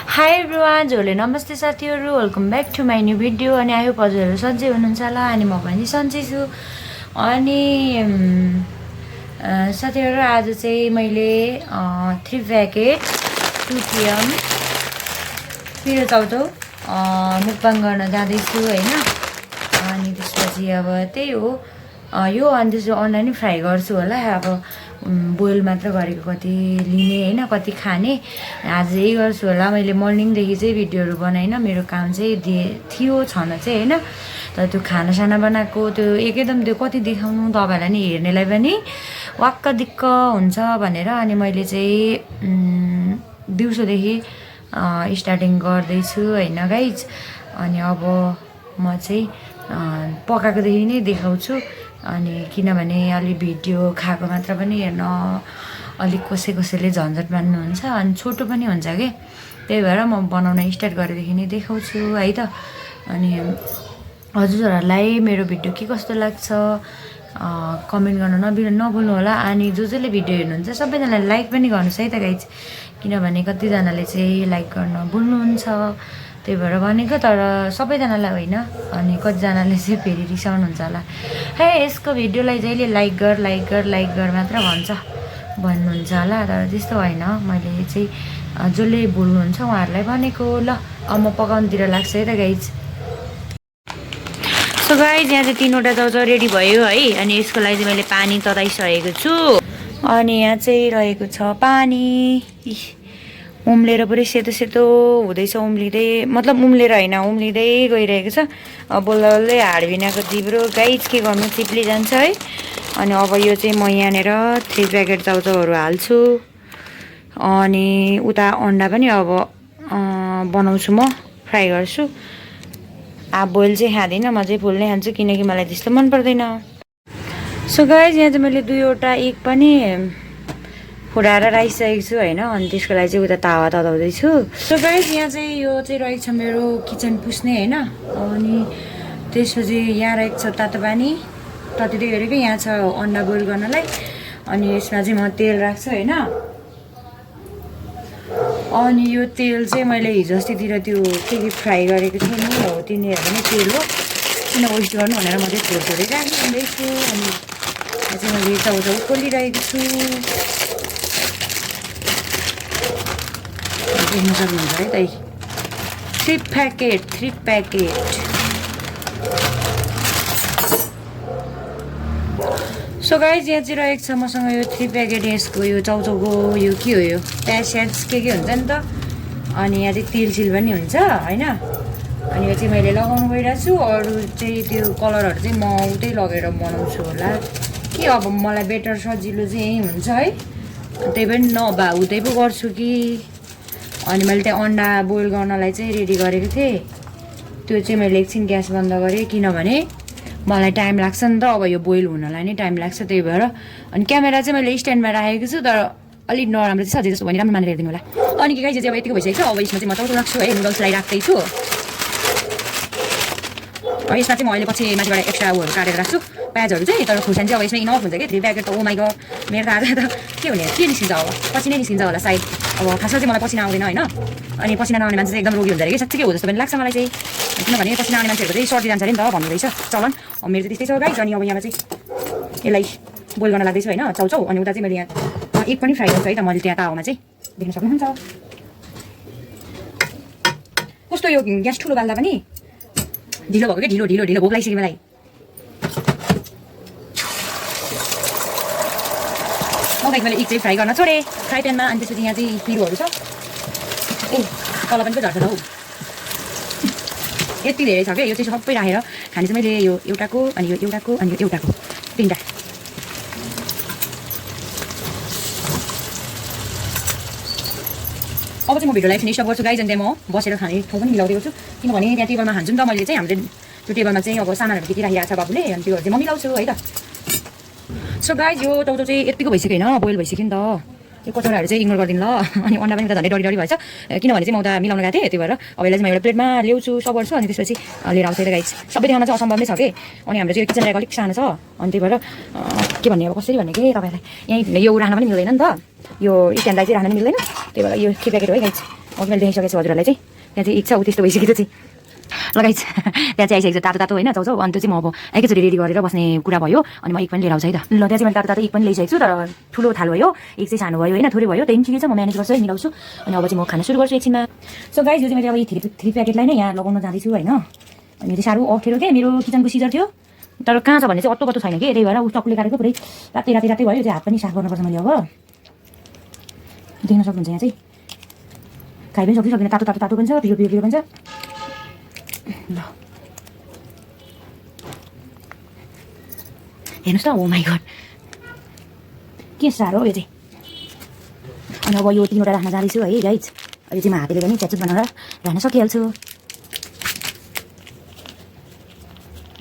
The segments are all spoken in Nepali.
हाई एभ्रिवान, हजुरहरूले नमस्ते साथीहरू, welcome back to my new video. अनि आई होप हजुरहरू सन्चै हुनुहुन्छ होला। अनि म पनि सन्चै छु। अनि साथीहरू, आज चाहिँ मैले 3 प्याकेट 2 PM पिरो चाउचाउ मुकबाङ गर्न जाँदैछु होइन। अनि त्यसपछि अब त्यही हो यो। अनि त्यसो अन्डा नि फ्राई गर्छु होला। अब बोइल मात्र गरेको कति लिने होइन, कति खाने आज यही गर्छु होला। मैले मर्निङदेखि चाहिँ भिडियोहरू बनाइन, मेरो काम चाहिँ थियो छन चाहिँ होइन। तर त्यो खानासाना बनाएको त्यो एकदम त्यो कति देखाउनु तपाईँहरूलाई नि, हेर्नेलाई पनि वाक्क दिक्क हुन्छ भनेर अनि मैले चाहिँ दिउँसोदेखि स्टार्टिङ गर्दैछु होइन गाइज। अनि अब म चाहिँ पकाएकोदेखि नै देखाउँछु। अनि किनभने अलि भिडियो खाएको मात्र पनि हेर्न अलिक कसैले झन्झट मान्नुहुन्छ अनि छोटो पनि हुन्छ कि, त्यही भएर म बनाउन स्टार्ट गरेदेखि नै देखाउँछु है त। अनि हजुरहरूलाई मेरो भिडियो के कस्तो लाग्छ कमेन्ट गर्न नभुल्नु होला। अनि जसले भिडियो हेर्नुहुन्छ सबैजनाले लाइक पनि गर्नुहोस् है त गाइज, किनभने कतिजनाले चाहिँ लाइक गर्न भुल्नुहुन्छ, त्यही भएर भनेको। तर सबैजनालाई होइन, अनि कतिजनाले चाहिँ फेरि रिसाउनुहुन्छ होला, हे यसको भिडियोलाई जहिले लाइक गर मात्र भन्नुहुन्छ होला। तर त्यस्तो होइन, मैले चाहिँ जसले भुल्नुहुन्छ उहाँहरूलाई भनेको। ल अब म पकाउनुतिर लाग्छ है त गाइज। सो गाइज, यहाँ चाहिँ 3वटा चाउचाउ रेडी भयो है। अनि यसको लागि चाहिँ मैले पानी तताइसकेको छु। अनि यहाँ चाहिँ रहेको छ पानी, उम्लेर पुरै सेतो सेतो हुँदैछ, मतलब उम्लेर होइन उम्लिँदै गइरहेको छ। अब बोल्दै हाडबिनाको जिब्रो गाइज के गर्नु, चिप्ली जान्छ है। अनि अब यो चाहिँ म यहाँनिर 3 प्याकेट चाउचाउहरू हाल्छु। अनि उता अन्डा पनि अब बनाउँछु, म फ्राई गर्छु। बोइल चाहिँ खाँदिनँ, म चाहिँ फुल नै खान्छु किनकि मलाई त्यस्तो मन पर्दैन। सो गाइज, यहाँ चाहिँ मैले 2वटा एग पनि फुडाएर राखिसकेको छु होइन। अनि त्यसको लागि चाहिँ उता तावा तताउँदैछु। सो गाइज, यहाँ चाहिँ यो चाहिँ रहेको छ मेरो किचन पुस्ने होइन। अनि त्यसपछि यहाँ रहेको छ तातो पानी ततिँदै गरेको, यहाँ छ अन्डा बोइल गर्नलाई। अनि यसमा चाहिँ म तेल राख्छु होइन। अनि यो तेल चाहिँ मैले हिजो अस्तितिर त्यो के फ्राई गरेको थिएँ नि, हो तिनीहरू नै तेल हो, किन वेस्ट गर्नु भनेर म चाहिँ थोरै राखिदिँदैछु। अनि यहाँ चाहिँ मैले चाउचाउ खोलिरहेको छु, देख्न सक्नुहुन्छ है त। 3 प्याकेट। सो गाइज, यहाँ चाहिँ रहेको छ मसँग यो 3 प्याकेट यसको यो चाउचाउको यो के हो, यो प्याज के हुन्छ नि त। अनि यहाँ चाहिँ तेलसिल पनि हुन्छ होइन। अनि यो चाहिँ मैले लगाउनु गइरहेको छु। अरू चाहिँ त्यो कलरहरू चाहिँ म उतै लगेर बनाउँछु होला कि। अब मलाई बेटर सजिलो चाहिँ यही हुन्छ है, त्यही पनि नभए उतै पो गर्छु कि। अनि मैले त्यहाँ अन्डा बोइल गर्नलाई चाहिँ रेडी गरेको थिएँ, त्यो चाहिँ मैले एकछिन ग्यास बन्द गरेँ किनभने मलाई टाइम लाग्छ नि त। अब यो बोइल हुनलाई नै टाइम लाग्छ, त्यही भएर। अनि क्यामेरा चाहिँ मैले स्ट्यान्डमा राखेको छु, तर अलिक नराम्रो चाहिँ सजिलो जस्तो भने राम्रो मानेर हेरिदिनु होला। अनि के गाइज चाहिँ अब यतिको भइसकेको छ। अब यसमा चाहिँ म चाउचाउ राख्छु है, नुडल्सलाई राख्दैछु। यसमा चाहिँ म अहिले पछि माथिबाट एक्स्ट्रा उयोहरू काटेर राख्छु प्याजहरू चाहिँ। तर खुर्सानी चाहिँ अब यसमा इनफ हुन्छ कि 3 प्याकेट त। ओ माइ गड, मेरो त आधा त के हुने, के निस्किन्छ अब, पसिनै निस्किन्छ होला सायद। अब खासमा चाहिँ मलाई पसिना आउँदैन होइन। अनि पसिना नआउने मान्छे चाहिँ एकदम रोगी हुन्छ अरे कि, साँच्चै हो जस्तो पनि लाग्छ मलाई चाहिँ। किनभने पसिना आउने मान्छेहरूको चाहिँ सर्दी जान्छ अरे नि त भन्नु रहेछ चलन। अब मेरो चाहिँ त्यस्तै छ गाइज। अनि अब यहाँ चाहिँ यसलाई बोइल गर्न लाग्दैछु होइन चाउचाउ। अनि उता चाहिँ मैले यहाँ एग पनि फ्राई गर्छु है त मैले त्यहाँ तावामा चाहिँ, देख्न सक्नुहुन्छ। कस्तो यो ग्यास ठुलो बाल्दा पनि ढिलो भएको क्या, ढिलो भोक लागिसक्यो मलाई। मैले एग चाहिँ फ्राई गर्न छोडेँ फ्राई प्यानमा। अनि त्यसपछि यहाँ चाहिँ पिरोहरू छ, ए तल पनि पो झर्छ त हौ, यति धेरै छ क्या। यो चाहिँ सबै राखेर खाने चाहिँ मैले यो एउटाको अनि यो एउटाको अनि यो एउटाको 3टा। अब चाहिँ म भिडियोलाई फिनिस गर्छु गाइज। अनि त्यहाँ म बसेर खाने ठाउँ पनि मिलाउँदै गर्छु, किनभने त्यहाँ टेबलमा खान्छु नि त मैले चाहिँ। हामीले त्यो टेबलमा चाहिँ अब सामानहरू के राखिरहेको छ बाबुले, अनि त्योहरू चाहिँ म मिलाउँछु है त। सो गाइज, यो चाउचाउ चाहिँ यतिको भइसक्यो होइन, बोइल भइसक्यो नि त। यो कचौडाहरू चाहिँ इग्नोर गरिदिनु ल। अनि अन्डा पनि त झन् डरी भएछ, किनभने चाहिँ म उता मिलाउन गएको थिएँ, त्यही भएर अब यसलाई चाहिँ म एउटा प्लेटमा ल्याउँछु सब गर्छु। अनि त्यसपछि लिएर आउँछु है त गाइज। सबै देखाउन चाहिँ असम्भव नै छ कि। अनि हाम्रो चाहिँ यो किचन ऱ्याक अलिक सानो छ, अनि त्यही भएर के भन्ने अब कसरी भन्ने कि तपाईँलाई, यहीँ यो राख्न पनि मिल्दैन नि त, यो स्ट्यान्डलाई चाहिँ राख्न पनि मिल्दैन, त्यही भएर यो 3 प्याकेट हो है गाइज। अघि मैले देखाइसकेको छु हजुरहरूलाई चाहिँ त्यहाँ चाहिँ इच्छा ऊ त्यस्तो भइसकेको चाहिँ लगाइ त्यहाँ चाहिँ आइसकेको छ तातो तातो होइन चाउचाउ अनि त्यो चाहिँ म अब एकैचोटि रेडी गरेर बस्ने कुरा भयो अनि म एक पनि लिएर आउँछु है त ल त्यहाँ चाहिँ मैले तातो तातो एक पनि ल्याइसकेको छु तर ठुलो थाल भयो एक चाहिँ सानो भयो होइन थोरै भयो त्यहाँदेखि ठिकै छ म म्यानेज गर्छु है मिलाउँछु अनि अब चाहिँ म खाना सुरु गर्छु एकछिनमा सो गाइस यो चाहिँ मैले अब यी थ्री प्याकेटलाई नै यहाँ लगाउन जाँदैछु होइन अनि यो चाहिँ साह्रो अप्ठ्यारो के मेरो किचनको सिजर थियो तर कहाँ छ भने चाहिँ अत्तो छैन कि त्यही भएर ऊ चक्कुले काटेको पुरै रातै रातै रातै भयो यो चाहिँ हात पनि साफ गर्नुपर्छ मैले अब देख्न सक्नुहुन्छ यहाँ चाहिँ खाइ पनि सक्छु सक्दिनँ तातो तातो तातो पनि छ पिरो पिरो पिरो पनि छ ल हेर्नुहोस् त ओ माई गड के साह्रो यो चाहिँ अनि अब यो 3वटा राख्न जाँदैछु है गाइज अहिले चाहिँ म हातले पनि च्याचुट बनाएर राख्न सकिहाल्छु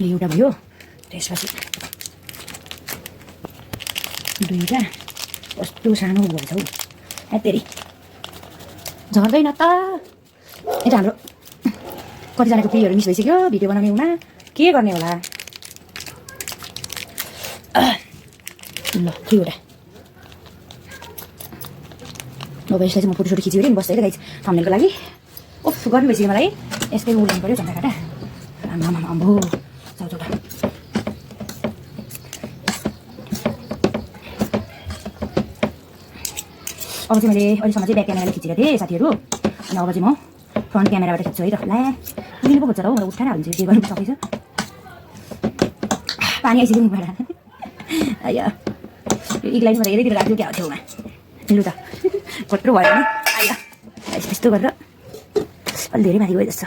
यो एउटा भयो त्यसपछि 2टा कस्तो सानो भएछ हौ हेतेरी झर्दैन त यता हाम्रो कतिजनाको प्लेहरू मिस भइसक्यो भिडियो बनाउने हुँदा के गर्ने होला ल 3वटा अब यसलाई चाहिँ म फोटो खिच्यो अरे बस्दै गाइज थम्बनेलको लागि ओफ गर्नु भइसक्यो मलाई यस्तै उड्नु पऱ्यो झन्डा काटा आम्बो चौचौटा अब चाहिँ मैले अहिलेसम्म चाहिँ ब्याक क्यामेराले खिचेको थिएँ साथीहरू अनि अब चाहिँ म फ्रन्ट क्यामेराबाट खिच्छु है त ला पुगिनु पो खोज्छ र हौ मलाई उठाएर हुन्छ के गर्नु सक्दैछ पानी आइसक्यो नि पहिला आयो यो इगलाई नि हेरैतिर राख्यो क्या छेउमा लु त कत्रो भयो नि आयो यस्तो गरेर अलि धेरै माथि गयो जस्तो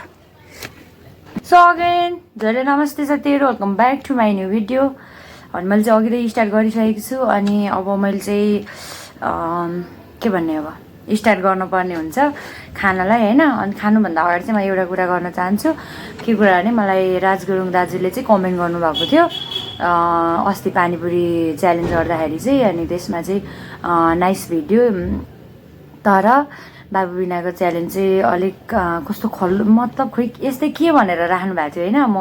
सो अगेन धेरै नमस्ते साथीहरू welcome back to my new video अनि मैले चाहिँ अघि स्टार्ट गरिसकेको छु अनि अब मैले चाहिँ के भन्ने अब स्टार्ट गर्नुपर्ने हुन्छ खानालाई होइन अनि खानुभन्दा अगाडि चाहिँ म एउटा कुरा गर्न चाहन्छु के कुरा भने मलाई राज गुरुङ दाजुले चाहिँ कमेन्ट गर्नुभएको थियो अस्ति पानीपुरी च्यालेन्ज गर्दाखेरि चाहिँ अनि त्यसमा चाहिँ नाइस भिडियो तर बाबु बिनाको च्यालेन्ज चाहिँ अलिक कस्तो खल्लो मतलब खोइ यस्तै के भनेर राख्नु भएको थियो होइन म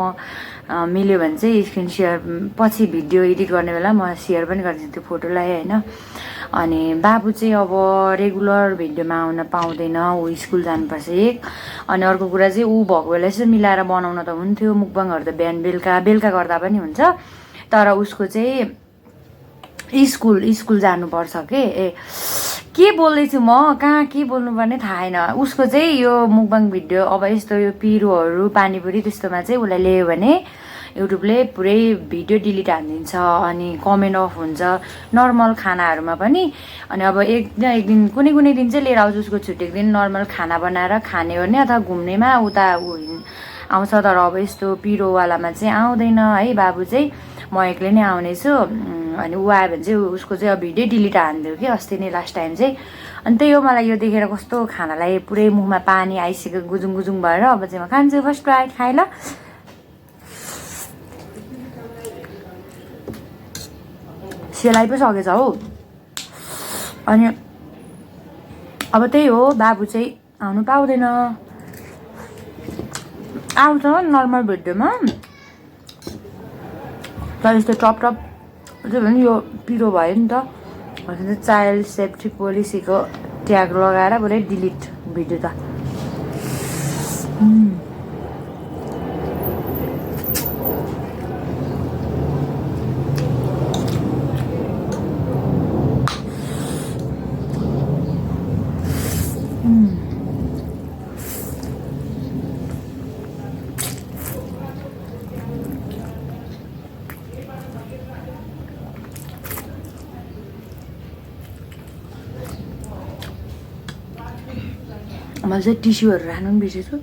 मिल्यो भने चाहिँ स्क्रिन सेयर पछि भिडियो एडिट गर्ने बेला म सेयर पनि गरिदिन्छु त्यो फोटोलाई होइन अनि बाबु चाहिँ अब रेगुलर भिडियोमा आउन पाउँदैन ऊ स्कुल जानुपर्छ एक अनि अर्को कुरा चाहिँ ऊ भएको बेला यसो मिलाएर बनाउन त हुन्थ्यो मुकबाङहरू त बिहान बेलुका गर्दा पनि हुन्छ तर उसको चाहिँ स्कुल जानुपर्छ के बोल्दैछु म कहाँ के बोल्नुपर्ने थाहा छैन उसको चाहिँ यो मुकबाङ भिडियो अब यस्तो यो पिरोहरू पानीपुरी त्यस्तोमा चाहिँ उसलाई ल्यायो भने युट्युबले पुरै भिडियो डिलिट हानिदिन्छ अनि कमेन्ट अफ हुन्छ नर्मल खानाहरूमा पनि अनि अब एक दिन कुनै दिन चाहिँ लिएर आउँछु उसको छुट्टीको दिन नर्मल खाना बनाएर खाने हो भने अथवा घुम्नेमा उता आउँछ तर अब यस्तो पिरोवालामा चाहिँ आउँदैन है बाबु चाहिँ म एक्लै नै आउनेछु अनि ऊ आयो भने चाहिँ उसको चाहिँ अब भिडियो डिलिट हानिदियो कि अस्ति नै लास्ट टाइम चाहिँ अनि त्यही हो मलाई यो देखेर कस्तो खानालाई पुरै मुखमा पानी आइसक्यो गुजुङ गुजुङ भएर अब चाहिँ म खान्छु फर्स्ट बाइट खाएँ ल सेलाइ पो सकेछ हौ अनि अब त्यही हो बाबु चाहिँ आउनु पाउँदैन आउँछ नर्मल भिडियोमा तर यस्तो टप त्यो भने यो पिरो भयो नि त चाइल्ड सेफ्टी पोलिसीको ट्याग लगाएर पुरै डिलिट भिडियो त मैले चाहिँ टिस्युहरू राख्नु पनि बिर्सेछु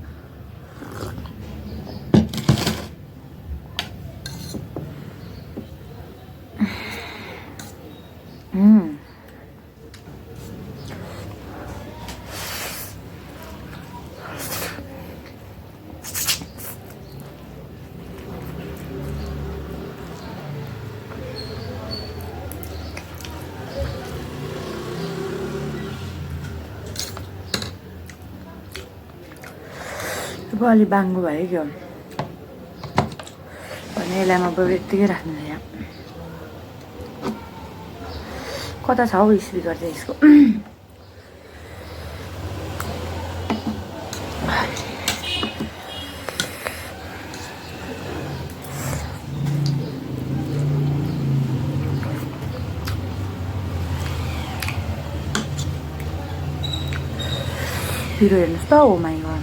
अलि बाङ्गो भयो क्या भने यसलाई म बरु यत्तिकै राख्नु यहाँ कता छ हौ स्पिकर चाहिँ यसको पिरो हेर्नुहोस् त ओ माइ गॉड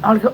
अर्को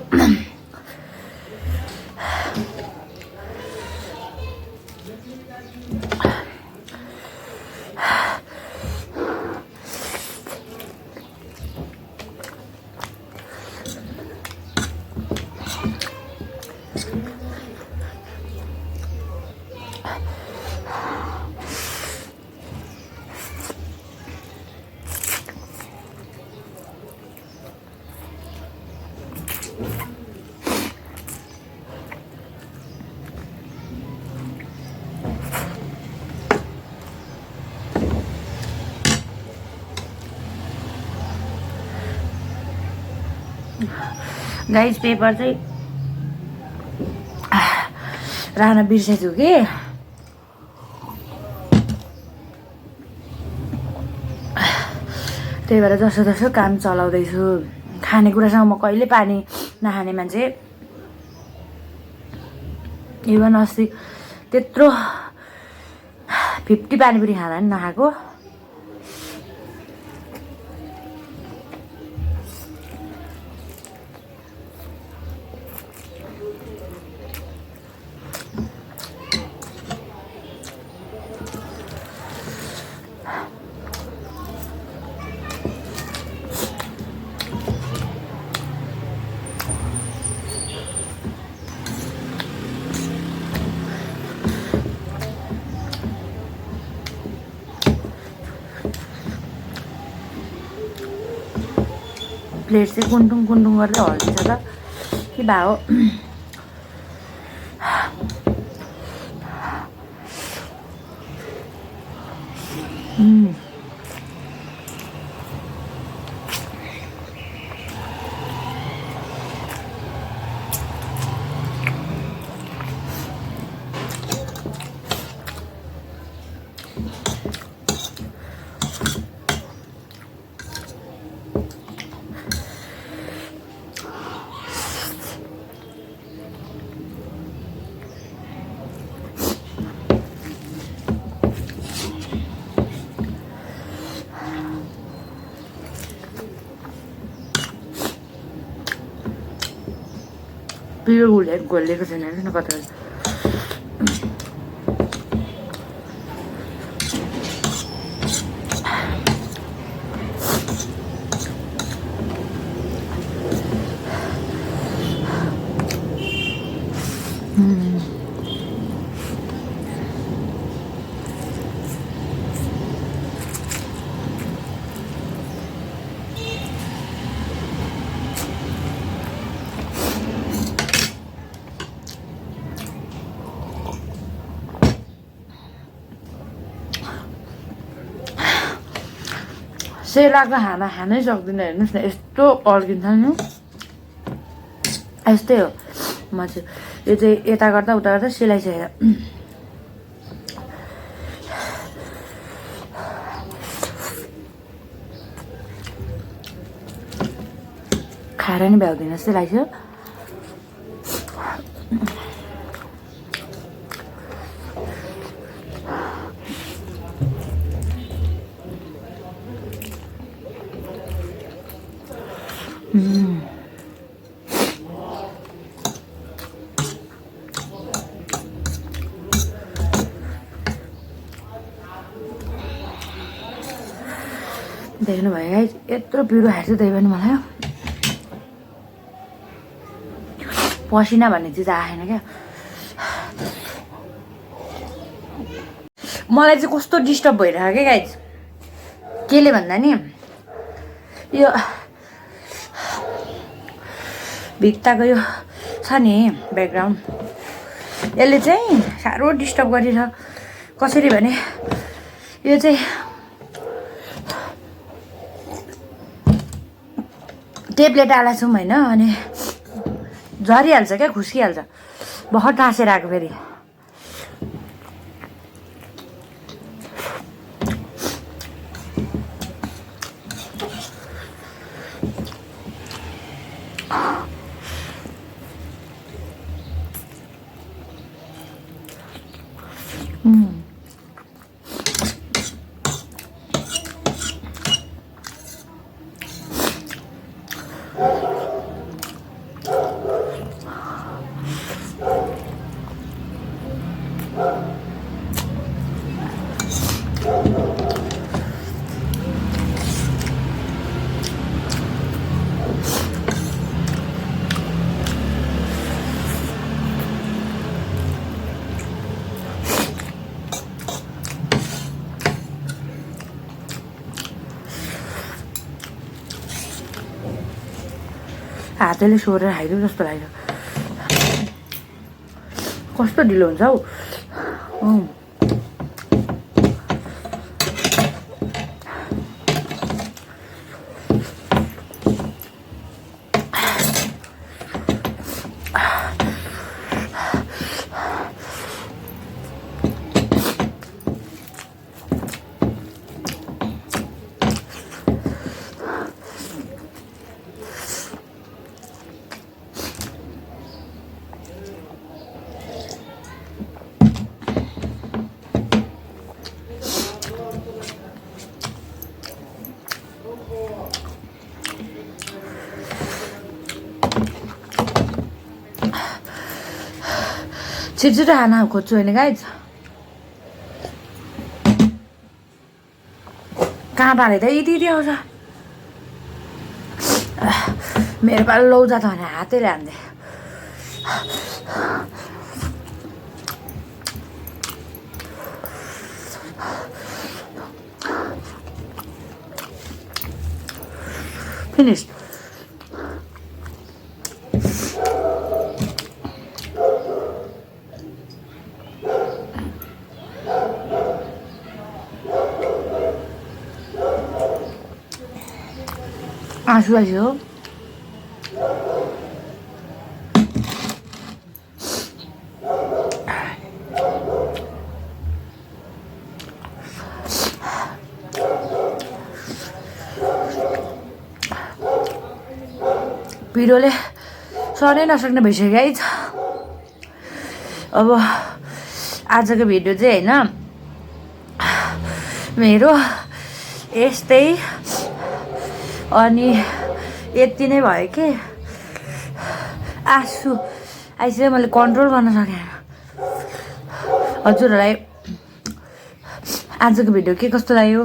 गाइस पेपर चाहिँ राख्न बिर्सेछु कि त्यही भएर जसो काम चलाउँदैछु खानेकुरासँग म कहिले पानी नखाने मान्छे इभन अस्ति त्यत्रो 50 पानी पनि खाँदा नि नखाएको प्लेट चाहिँ कुन्टुङ गर्दै हल्लिन्छ त के भा हो पिरो घोलिएको छैन हेर्नु न कता सेलाको खाना खानै सक्दिनँ हेर्नुहोस् न यस्तो अड्किन्छ नि यस्तै हो म चाहिँ यो चाहिँ यता गर्दा उता गर्दा सेलाइसकेर खाएर नि भ्याउँदिनँ जस्तै लाग्छ देख्नु भयो है यत्रो पिरो खाएको त्यही पनि मलाई पसिना भन्ने चिज आएन क्या मलाई चाहिँ कस्तो डिस्टर्ब भइरहेको क्या गाइज केले भन्दा नि यो भित्ताको यो छ नि ब्याकग्राउन्ड यसले चाहिँ साह्रो डिस्टर्ब गरिरह कसरी भने यो चाहिँ टेपले टाला छौँ होइन अनि झरिहाल्छ क्या खुस्किहाल्छ भर्खर टाँसेर आएको फेरि हातले सोरेर खाइदिउँ जस्तो लाग्यो कस्तो ढिलो हुन्छ हौ छिटो खाना खोज्छु होइन गाइज काँटाले त यति आउँछ मेरो पालो लौजा त भने हातैले हान्थे फिनिस्ड आँसु आइयो पिरोले सरै नसक्ने भइसक्यो गाइज अब आजको भिडियो चाहिँ होइन मेरो यस्तै अनि यति नै भयो कि आँसु आइसक्यो मैले कन्ट्रोल गर्न सकेँ हजुरहरूलाई आजको भिडियो के कस्तो लाग्यो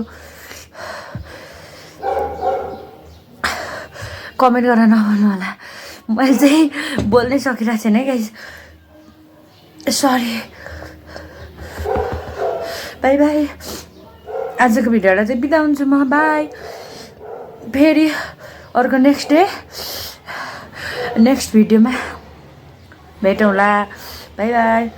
कमेन्ट गरेर नभन्नु होला मैले चाहिँ बोल्नै सकिरहेको छैन है गाइस सरी बाई बाई आजको भिडियोलाई चाहिँ बिदा हुन्छु म बाई फेरि अर्को नेक्स्ट डे नेक्स्ट भिडियोमा भेटौँला बाई बाई